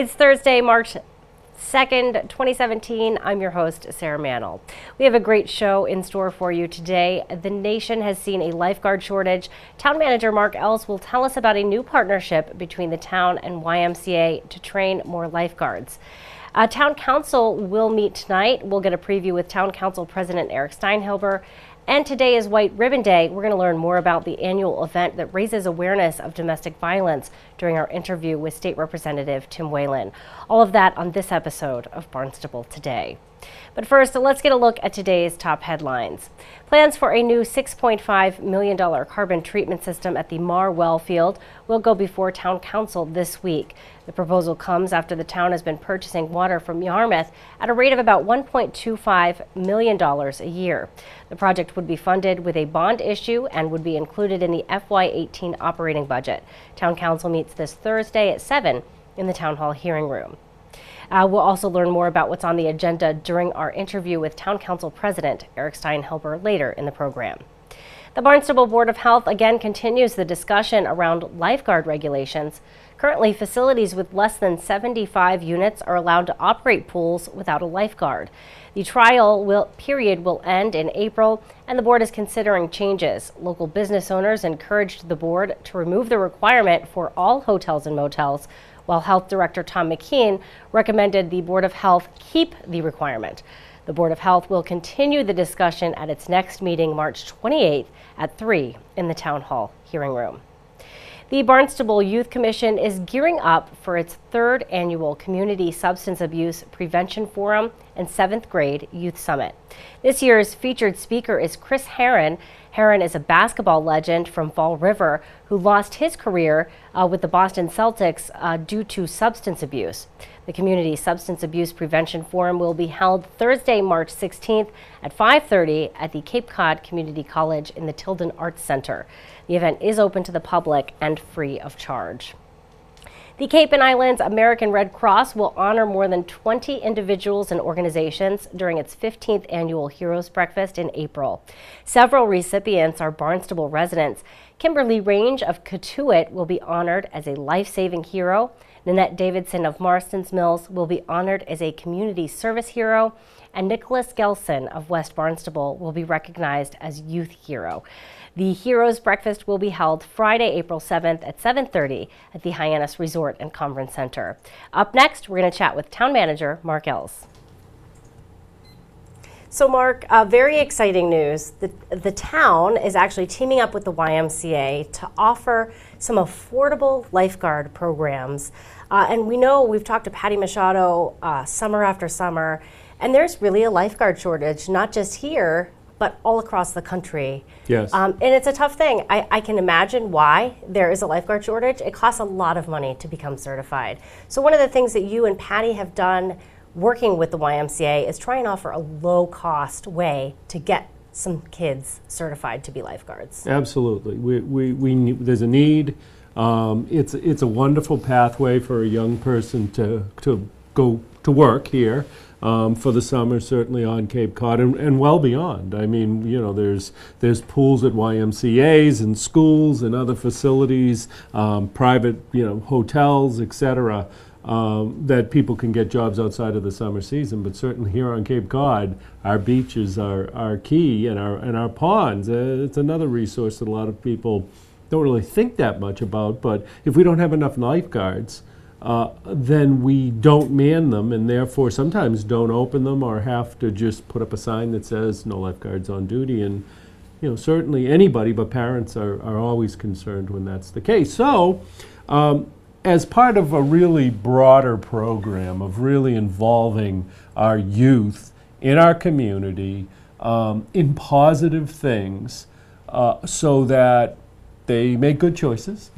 It's Thursday, March 2nd, 2017. I'm your host, Sarah Mantle. We have a great show in store for you today. The nation has seen a lifeguard shortage. Town Manager Mark Els will tell us about a new partnership between the town and YMCA to train more lifeguards. Town Council will meet tonight. We'll get a preview with Town Council President Eric Steinhilber. And today is White Ribbon Day. We're going to learn more about the annual event that raises awareness of domestic violence during our interview with State Representative Tim Whalen. All of that on this episode of Barnstable Today. But first, let's get a look at today's top headlines. Plans for a new $6.5 million carbon treatment system at the Mar well field will go before Town Council this week. The proposal comes after the town has been purchasing water from Yarmouth at a rate of about $1.25 million a year. The project would be funded with a bond issue and would be included in the FY18 operating budget. Town Council meets this Thursday at 7 in the Town Hall hearing room. We'll also learn more about what's on the agenda during our interview with Town Council President Eric Steinhilber later in the program. The Barnstable Board of Health again continues the discussion around lifeguard regulations. Currently, facilities with less than 75 units are allowed to operate pools without a lifeguard. The trial period will end in April, and the board is considering changes. Local business owners encouraged the board to remove the requirement for all hotels and motels, while Health Director Tom McKean recommended the Board of Health keep the requirement. The Board of Health will continue the discussion at its next meeting March 28th at 3 in the Town Hall hearing room. The Barnstable Youth Commission is gearing up for its third annual Community Substance Abuse Prevention Forum and 7th grade Youth Summit. This year's featured speaker is Chris Herron. Herron is a basketball legend from Fall River who lost his career with the Boston Celtics due to substance abuse. The Community Substance Abuse Prevention Forum will be held Thursday, March 16th at 5:30 at the Cape Cod Community College in the Tilden Arts Center. The event is open to the public and free of charge. The Cape and Islands American Red Cross will honor more than 20 individuals and organizations during its 15th annual Heroes Breakfast in April. Several recipients are Barnstable residents. Kimberly Range of Cotuit will be honored as a life-saving hero. Nanette Davidson of Marston's Mills will be honored as a community service hero. And Nicholas Gelson of West Barnstable will be recognized as youth hero. The Heroes Breakfast will be held Friday, April 7th at 7:30 at the Hyannis Resort and Conference Center. Up next, we're going to chat with Town Manager Mark Els. So Mark, very exciting news. The town is actually teaming up with the YMCA to offer some affordable lifeguard programs. And we know we've talked to Patty Machado summer after summer, and there's really a lifeguard shortage, not just here, but all across the country. Yes. And it's a tough thing. I can imagine why there is a lifeguard shortage. It costs a lot of money to become certified. So one of the things that you and Patty have done working with the YMCA is try and offer a low-cost way to get some kids certified to be lifeguards. Absolutely. There's a need. It's a wonderful pathway for a young person to go to work here for the summer, certainly on Cape Cod and well beyond. I mean, you know, there's pools at YMCA's and schools and other facilities, private, hotels, etc. That people can get jobs outside of the summer season, but certainly here on Cape Cod, our beaches are key, and our ponds. It's another resource that a lot of people don't really think that much about. But if we don't have enough lifeguards, then we don't man them, and therefore sometimes don't open them or have to just put up a sign that says no lifeguards on duty. And certainly anybody but parents are always concerned when that's the case. So. As part of a really broader program of really involving our youth in our community in positive things so that they make good choices,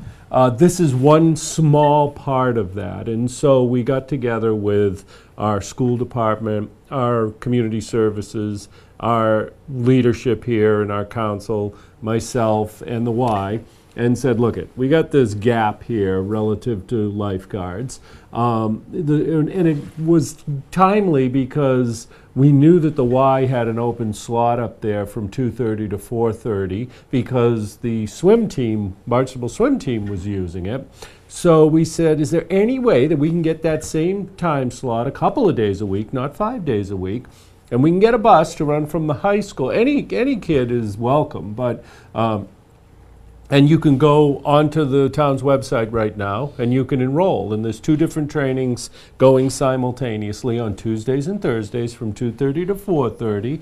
this is one small part of that. And so we got together with our school department, our community services, our leadership here and our council, myself and the Y, and said, look, we got this gap here relative to lifeguards. And it was timely because we knew that the Y had an open slot up there from 2:30 to 4:30 because the swim team, Barnstable swim team, was using it. So we said, is there any way that we can get that same time slot a couple of days a week, not 5 days a week, and we can get a bus to run from the high school? Any kid is welcome, but and you can go onto the town's website right now and you can enroll. And there's 2 different trainings going simultaneously on Tuesdays and Thursdays from 2:30 to 4:30.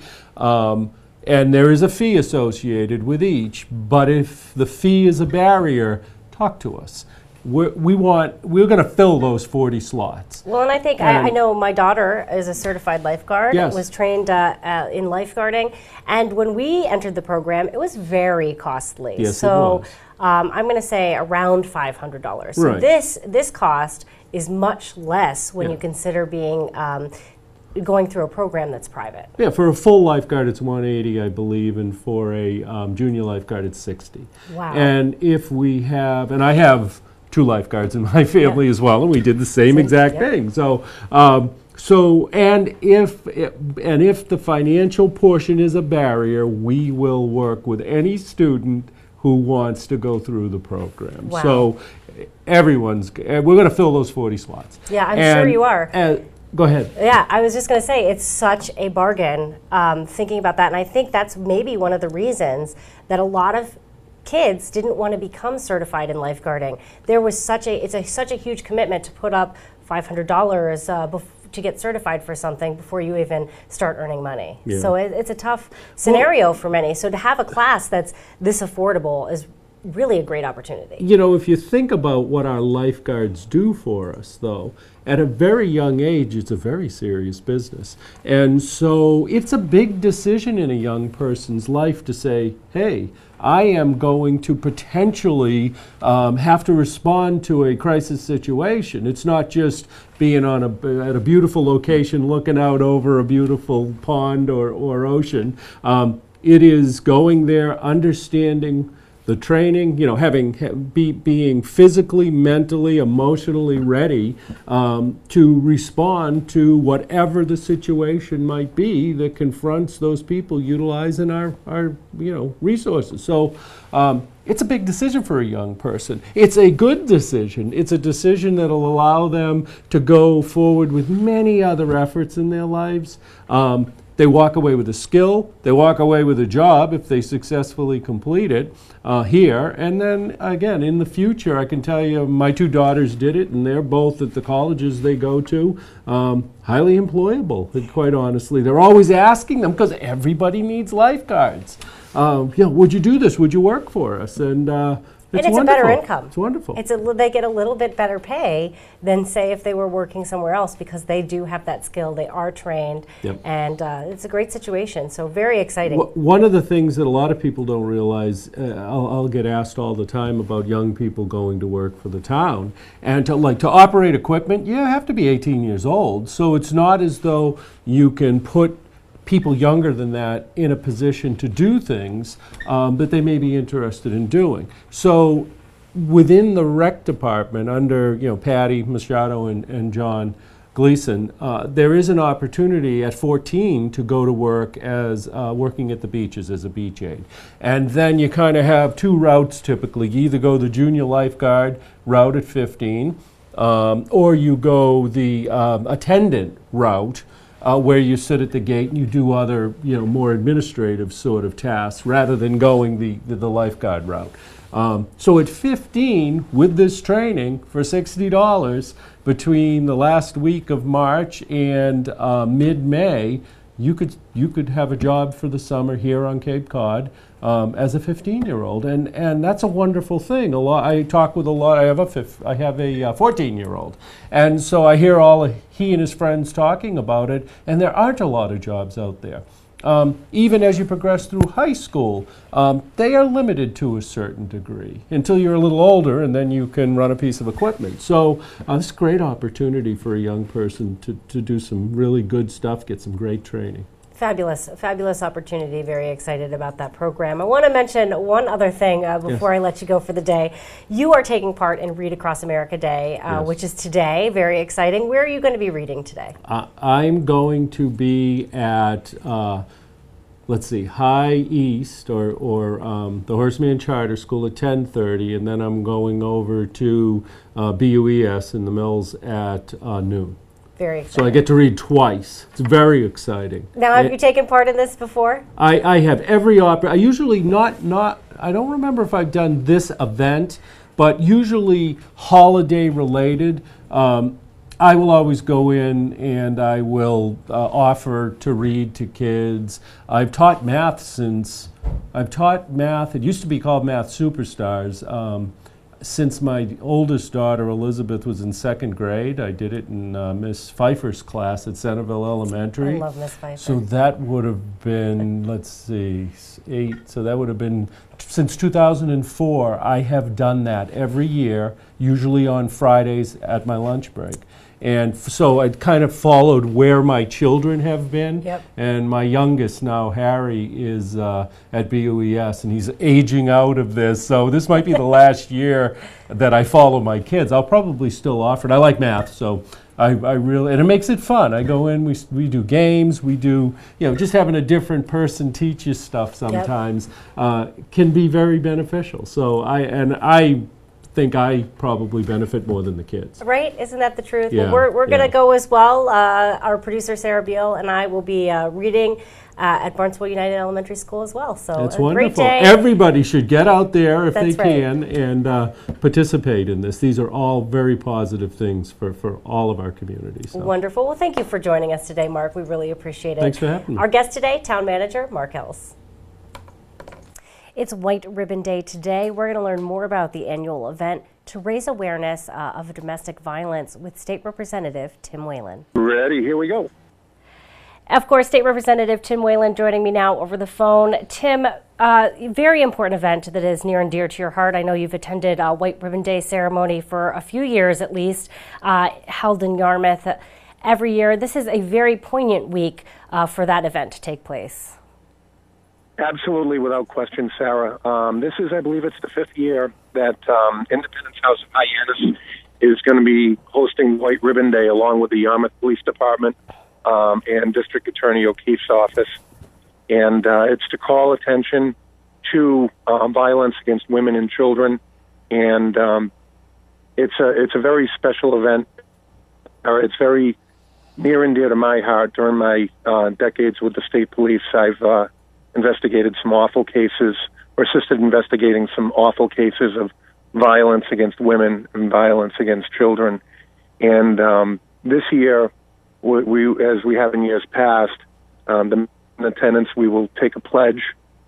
And there is a fee associated with each. But if the fee is a barrier, talk to us. We're going to fill those 40 slots. Well, and I think I know my daughter is a certified lifeguard, Yes. was trained in lifeguarding, and when we entered the program, it was very costly. Yes, so it was. I'm going to say around $500. So Right. this cost is much less when Yeah. you consider being going through a program that's private. Yeah, for a full lifeguard, it's $180, I believe, and for a junior lifeguard, it's $60. Wow. And if we have, and I have 2 lifeguards in my family as well, and we did the same exact thing. So, and if the financial portion is a barrier, we will work with any student who wants to go through the program. Wow. So, we're going to fill those 40 slots. Yeah, I'm sure you are. Go ahead. Yeah, I was just going to say, it's such a bargain thinking about that. And I think that's maybe one of the reasons that a lot of kids didn't want to become certified in lifeguarding. There was such a huge commitment to put up $500 to get certified for something before you even start earning money. Yeah. So it's a tough scenario for many. So to have a class that's this affordable is really a great opportunity. You know, if you think about what our lifeguards do for us, though, at a very young age, it's a very serious business. And so it's a big decision in a young person's life to say, hey, I am going to potentially have to respond to a crisis situation. It's not just being at a beautiful location looking out over a beautiful pond or ocean. It is going there, understanding the training, you know, being physically, mentally, emotionally ready to respond to whatever the situation might be that confronts those people utilizing our resources. So it's a big decision for a young person. It's a good decision. It's a decision that will allow them to go forward with many other efforts in their lives. They walk away with a skill. They walk away with a job if they successfully complete it here. And then, again, in the future, I can tell you my 2 daughters did it, and they're both at the colleges they go to. Highly employable, quite honestly. They're always asking them because everybody needs lifeguards. Would you do this? Would you work for us? And it's a better income. It's wonderful. They get a little bit better pay than, say, if they were working somewhere else because they do have that skill. They are trained, Yep. and it's a great situation. So very exciting. One of the things that a lot of people don't realize, I'll get asked all the time about young people going to work for the town, and to operate equipment, you have to be 18 years old. So it's not as though you can put people younger than that in a position to do things that they may be interested in doing. So within the rec department, under Patty Machado and John Gleason, there is an opportunity at 14 to go to work as working at the beaches as a beach aide. And then you kind of have 2 routes typically. You either go the junior lifeguard route at 15, or you go the attendant route, where you sit at the gate and you do other, more administrative sort of tasks rather than going the lifeguard route. So at 15, with this training for $60 between the last week of March and mid-May, you could have a job for the summer here on Cape Cod as a 15-year-old, and that's a wonderful thing. I talk with a lot. I have a 14-year-old, and so I hear he and his friends talking about it, and there aren't a lot of jobs out there. Even as you progress through high school, they are limited to a certain degree until you're a little older, and then you can run a piece of equipment. So it's a great opportunity for a young person to do some really good stuff, get some great training. Fabulous, fabulous opportunity. Very excited about that program. I want to mention one other thing before I let you go for the day. You are taking part in Read Across America Day, which is today. Very exciting. Where are you going to be reading today? I'm going to be at, let's see, High East or the Horseman Charter School at 10:30, and then I'm going over to BUES in the Mills at noon. Very exciting. So I get to read twice. It's very exciting. Now, have you taken part in this before? I have every I usually I don't remember if I've done this event, but usually holiday related. I will always go in and I will offer to read to kids. I've taught math it used to be called Math Superstars. Since my oldest daughter, Elizabeth, was in second grade, I did it in Miss Pfeiffer's class at Centerville Elementary. I love Miss Pfeiffer. So that would have been, let's see, 8. So that would have been, since 2004, I have done that every year, usually on Fridays at my lunch break. And so I kind of followed where my children have been. Yep. And my youngest now, Harry, is at BUES, and he's aging out of this. So this might be the last year that I follow my kids. I'll probably still offer it. I like math, so I really, and it makes it fun. I go in, we do games, we do, just having a different person teach you stuff sometimes can be very beneficial. So I think I probably benefit more than the kids. Right? Isn't that the truth? Yeah, Well, we're going to go as well. Our producer, Sarah Beal, and I will be reading at Barnstable United Elementary School as well. So It's a wonderful. great day. Everybody should get out there if That's they can and participate in this. These are all very positive things for all of our communities. So. Wonderful. Well, thank you for joining us today, Mark. We really appreciate it. Thanks for having me. Our guest today, Town Manager Mark Ells. It's White Ribbon Day today. We're going to learn more about the annual event to raise awareness of domestic violence with State Representative Tim Whalen. Ready, here we go. Of course, State Representative Tim Whalen joining me now over the phone. Tim, very important event that is near and dear to your heart. I know you've attended White Ribbon Day ceremony for a few years at least, held in Yarmouth every year. This is a very poignant week for that event to take place. Absolutely, without question, Sarah. This is, I believe it's the 5th year that Independence House of Hyannis is going to be hosting White Ribbon Day along with the Yarmouth Police Department and District Attorney O'Keefe's office. And it's to call attention to violence against women and children. And it's a very special event. It's very near and dear to my heart. During my decades with the state police, I've investigated some awful cases, or assisted investigating some awful cases of violence against women and violence against children. And this year, we as we have in years past, the attendance, we will take a pledge,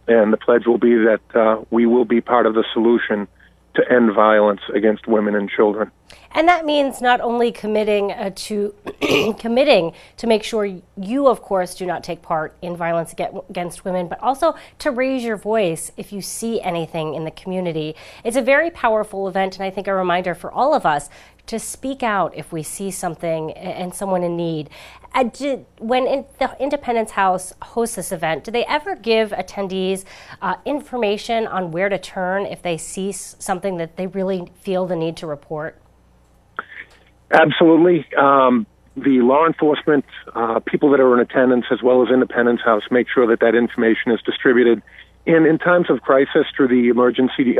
and the pledge will be that we will be part of the solution to end violence against women and children. And that means not only committing to make sure you, of course, do not take part in violence against women, but also to raise your voice if you see anything in the community. It's a very powerful event, and I think a reminder for all of us to speak out if we see something and someone in need. When the Independence House hosts this event, do they ever give attendees information on where to turn if they see something that they really feel the need to report? Absolutely. The law enforcement, people that are in attendance, as well as Independence House, make sure that that information is distributed. And in times of crisis, through the emergency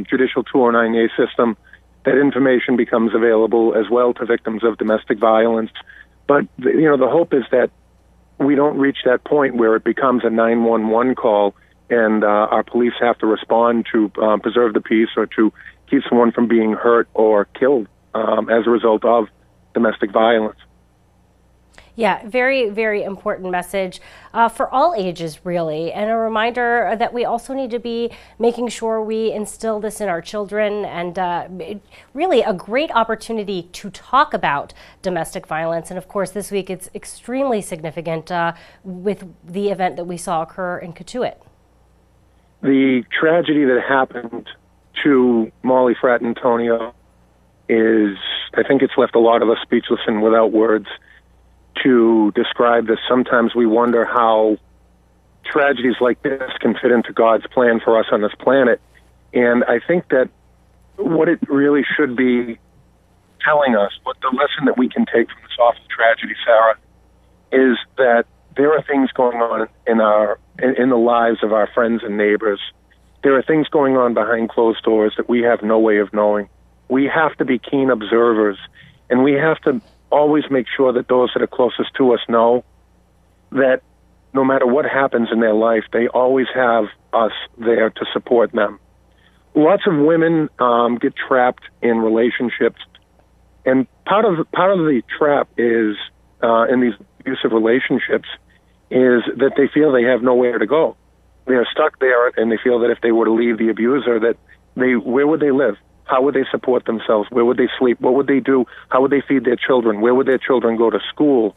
judicial 209A system, that information becomes available as well to victims of domestic violence. But, the hope is that we don't reach that point where it becomes a 911 call and our police have to respond to preserve the peace or to keep someone from being hurt or killed as a result of domestic violence. Yeah, very, very important message for all ages, really, and a reminder that we also need to be making sure we instill this in our children, and really a great opportunity to talk about domestic violence. And of course, this week it's extremely significant with the event that we saw occur in Cotuit. The tragedy that happened to Molly Fratantonio I think it's left a lot of us speechless and without words. to describe this. Sometimes we wonder how tragedies like this can fit into God's plan for us on this planet. And I think that what it really should be telling us, what the lesson that we can take from this awful tragedy, Sarah, is that there are things going on in the lives of our friends and neighbors. There are things going on behind closed doors that we have no way of knowing. We have to be keen observers, and we have to always make sure that those that are closest to us know that no matter what happens in their life, they always have us there to support them. Lots of women get trapped in relationships, and part of the trap is in these abusive relationships is that they feel they have nowhere to go. They are stuck there, and they feel that if they were to leave the abuser, that where would they live? How would they support themselves? Where would they sleep? What would they do? How would they feed their children? Where would their children go to school?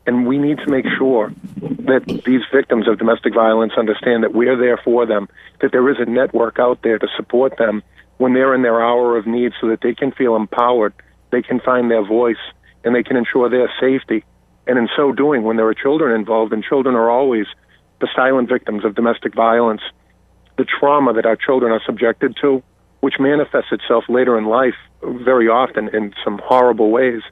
And we need to make sure that these victims of domestic violence understand that we're there for them, that there is a network out there to support them when they're in their hour of need so that they can feel empowered, they can find their voice, and they can ensure their safety. And in so doing, when there are children involved, and children are always the silent victims of domestic violence, the trauma that our children are subjected to, which manifests itself later in life very often in some horrible ways,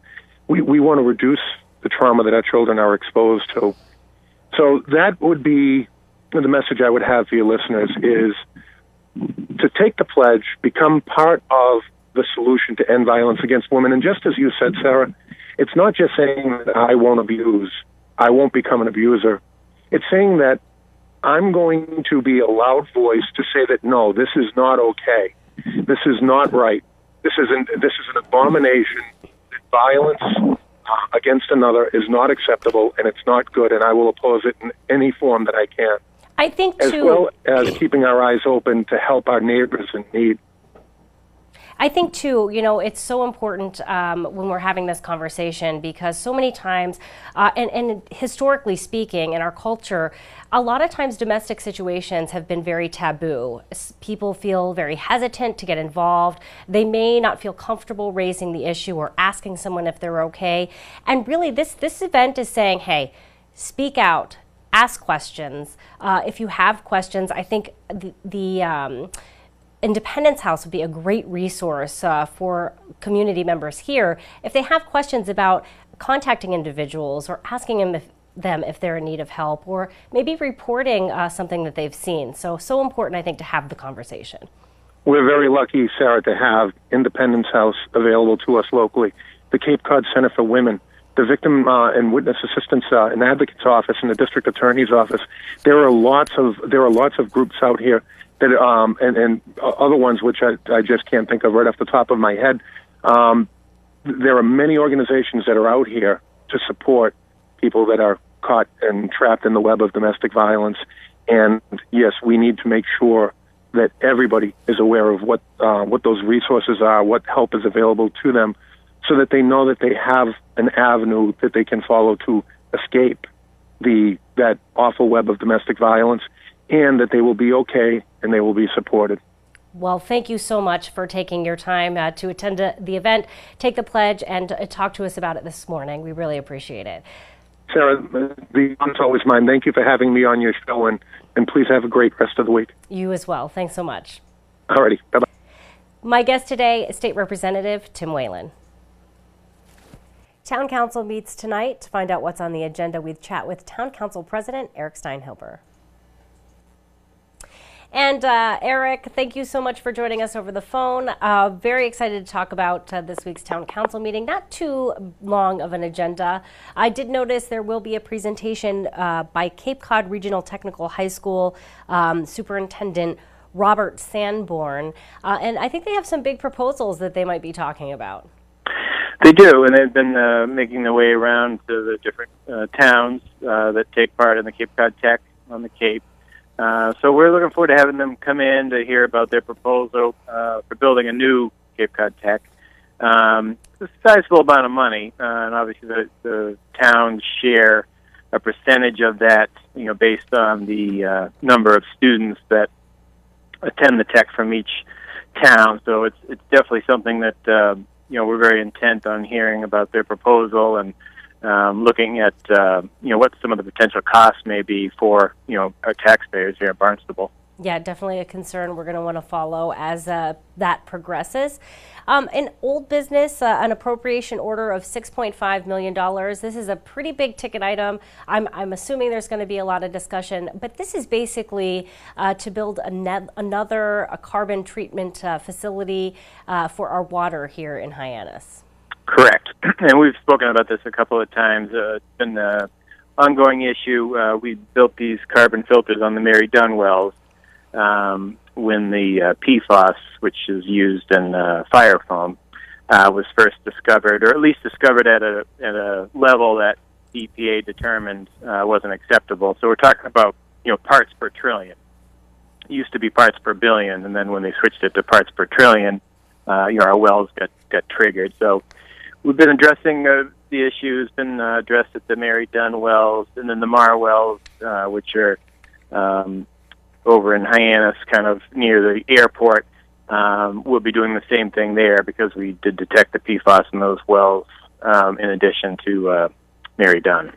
we want to reduce the trauma that our children are exposed to. So that would be the message I would have for your listeners, is to take the pledge, become part of the solution to end violence against women. And just as you said, Sarah, it's not just saying that I won't abuse, I won't become an abuser. It's saying that I'm going to be a loud voice to say that, no, this is not okay. This is not right. This is an abomination. That violence against another is not acceptable, and it's not good, and I will oppose it in any form that I can. I think, as well as keeping our eyes open to help our neighbors in need. I think, too, it's so important when we're having this conversation, because so many times, and historically speaking, in our culture, a lot of times domestic situations have been very taboo. People feel very hesitant to get involved. They may not feel comfortable raising the issue or asking someone if they're okay. And really, this event is saying, hey, speak out, ask questions. If you have questions, I think the Independence House would be a great resource for community members here if they have questions about contacting individuals or asking them if they're in need of help, or maybe reporting something that they've seen. So important, I think, to have the conversation. We're very lucky, Sarah, to have Independence House available to us locally, the Cape Cod Center for Women, the Victim and Witness Assistance and Advocate's Office, and the District Attorney's Office. There are lots of groups out here that, and other ones which I just can't think of right off the top of my head. There are many organizations that are out here to support people that are caught and trapped in the web of domestic violence. And yes, we need to make sure that everybody is aware of what those resources are, what help is available to them, so that they know that they have an avenue that they can follow to escape that awful web of domestic violence, and that they will be okay and they will be supported. Well, thank you so much for taking your time to attend the event, take the pledge, and talk to us about it this morning. We really appreciate it. Sarah, the honor's always mine. Thank you for having me on your show, and please have a great rest of the week. You as well. Thanks so much. All righty. Bye-bye. My guest today is State Representative Tim Whalen. Town Council meets tonight. To find out what's on the agenda, we chat with Town Council President Eric Steinhilber. And Eric, thank you so much for joining us over the phone. Very excited to talk about this week's Town Council meeting. Not too long of an agenda. I did notice there will be a presentation by Cape Cod Regional Technical High School Superintendent Robert Sanborn. And I think they have some big proposals that they might be talking about. They do, and they've been making their way around to the different towns that take part in the Cape Cod Tech on the Cape. So we're looking forward to having them come in to hear about their proposal for building a new Cape Cod Tech. It's a sizable amount of money, and obviously the towns share a percentage of that, based on the number of students that attend the tech from each town. So it's definitely something that we're very intent on hearing about their proposal and looking at what some of the potential costs may be for our taxpayers here at Barnstable. Yeah, definitely a concern we're going to want to follow as that progresses. In old business, an appropriation order of $6.5 million. This is a pretty big ticket item. I'm assuming there's going to be a lot of discussion, but this is basically to build another carbon treatment facility for our water here in Hyannis. Correct. And we've spoken about this a couple of times. It's been an ongoing issue. We built these carbon filters on the Mary Dunn wells when the PFAS, which is used in fire foam, was first discovered, or at least discovered at a level that EPA determined wasn't acceptable. So we're talking about parts per trillion. It used to be parts per billion, and then when they switched it to parts per trillion, our wells got triggered. So we've been addressing the issue. It's been addressed at the Mary Dunn wells, and then the Mar wells, which are over in Hyannis, kind of near the airport. We'll be doing the same thing there because we did detect the PFAS in those wells in addition to Mary Dunn.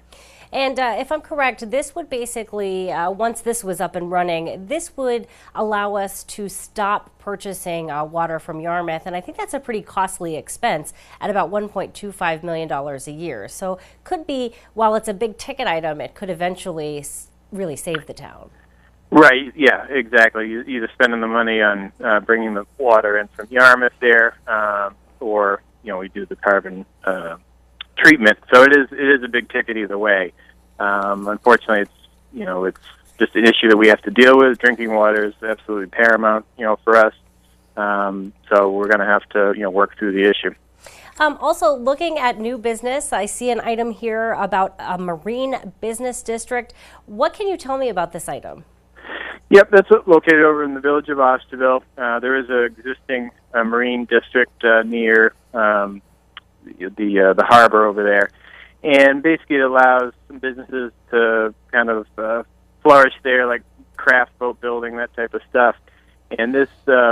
And if I'm correct, this would basically, once this was up and running, this would allow us to stop purchasing water from Yarmouth. And I think that's a pretty costly expense at about $1.25 million a year. So could be, while it's a big ticket item, it could eventually really save the town. Right, yeah, exactly. You're either spending the money on bringing the water in from Yarmouth there, or, we do the carbon treatment. So it is a big ticket either way. Unfortunately, it's just an issue that we have to deal with. Drinking water is absolutely paramount, for us. So we're going to have to, work through the issue. Also, looking at new business, I see an item here about a marine business district. What can you tell me about this item? Yep, that's located over in the village of Osterville. There is an existing marine district near the harbor over there, and basically it allows some businesses to kind of flourish there, like craft boat building, that type of stuff. And this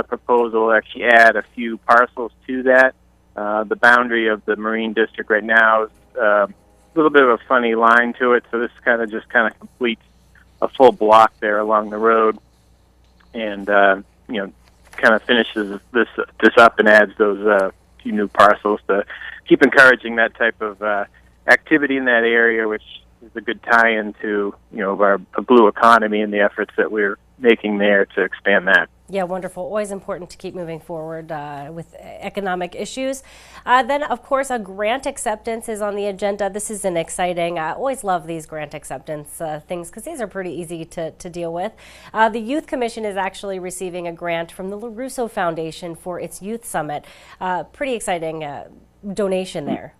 proposal will actually add a few parcels to that. The boundary of the marine district right now is a little bit of a funny line to it, so this kind of completes a full block there along the road, and kind of finishes this up and adds those few new parcels to keep encouraging that type of activity in that area, which is a good tie-in to our blue economy and the efforts that we're making there to expand that. Yeah, wonderful. Always important to keep moving forward with economic issues. Then, of course, a grant acceptance is on the agenda. This is an exciting, I always love these grant acceptance things because these are pretty easy to deal with. The Youth Commission is actually receiving a grant from the LaRusso Foundation for its Youth Summit. Pretty exciting donation there.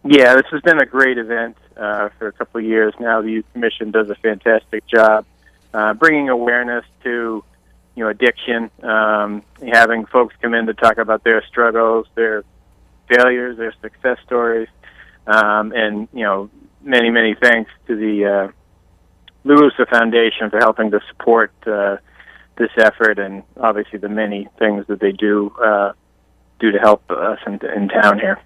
Yeah, this has been a great event for a couple of years now. The Youth Commission does a fantastic job bringing awareness to addiction, having folks come in to talk about their struggles, their failures, their success stories, and many, many thanks to the LaRusso Foundation for helping to support this effort, and obviously the many things that they do to help us in town here.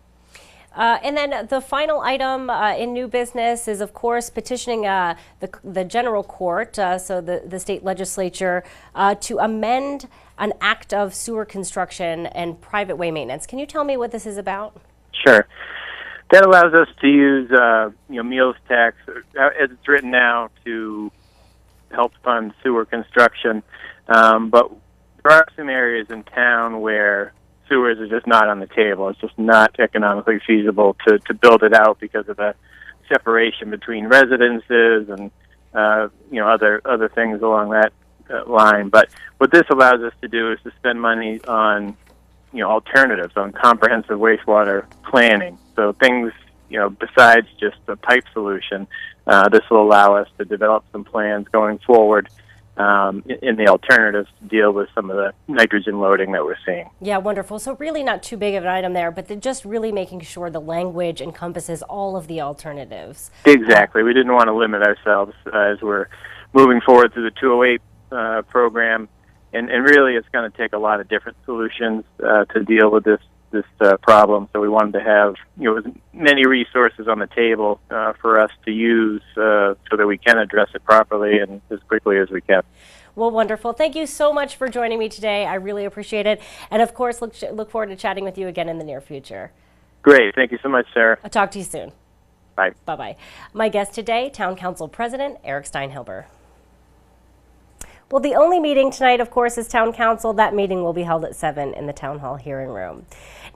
And then the final item in new business is, of course, petitioning the general court, so the state legislature, to amend an act of sewer construction and private way maintenance. Can you tell me what this is about? Sure. That allows us to use meals tax as it's written now to help fund sewer construction. But there are some areas in town where sewers are just not on the table. It's just not economically feasible to build it out because of the separation between residences and other things along that line. But what this allows us to do is to spend money on alternatives, on comprehensive wastewater planning. So things besides just a pipe solution. This will allow us to develop some plans going forward in the alternatives to deal with some of the nitrogen loading that we're seeing. Yeah, wonderful. So really not too big of an item there, but just really making sure the language encompasses all of the alternatives. Exactly. We didn't want to limit ourselves as we're moving forward through the 208 program. And really it's going to take a lot of different solutions to deal with this this problem. So we wanted to have as many resources on the table for us to use so that we can address it properly and as quickly as we can. Well, wonderful. Thank you so much for joining me today. I really appreciate it. And of course, look forward to chatting with you again in the near future. Great. Thank you so much, Sarah. I'll talk to you soon. Bye. Bye-bye. My guest today, Town Council President Eric Steinhilber. Well, the only meeting tonight, of course, is Town Council. That meeting will be held at 7 in the Town Hall hearing room.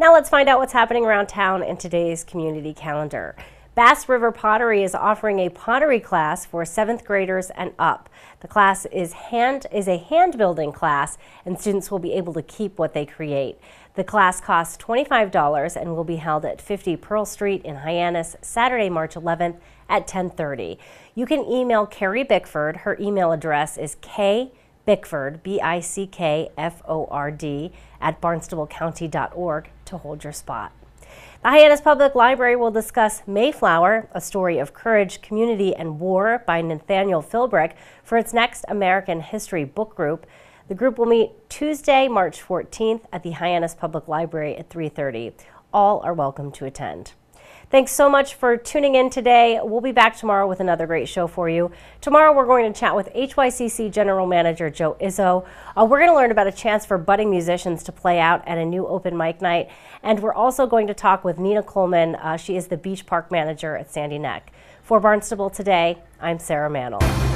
Now let's find out what's happening around town in today's community calendar. Bass River Pottery is offering a pottery class for 7th graders and up. The class is a hand building class, and students will be able to keep what they create. The class costs $25 and will be held at 50 Pearl Street in Hyannis, Saturday, March 11th at 10:30. You can email Carrie Bickford. Her email address is kbickford, BICKFORD, at barnstablecounty.org to hold your spot. The Hyannis Public Library will discuss Mayflower, a story of courage, community, and war by Nathaniel Philbrick for its next American History book group. The group will meet Tuesday, March 14th at the Hyannis Public Library at 3:30. All are welcome to attend. Thanks so much for tuning in today. We'll be back tomorrow with another great show for you. Tomorrow we're going to chat with HYCC General Manager Joe Izzo. We're going to learn about a chance for budding musicians to play out at a new open mic night. And we're also going to talk with Nina Coleman. She is the Beach Park Manager at Sandy Neck. For Barnstable Today, I'm Sarah Mantle.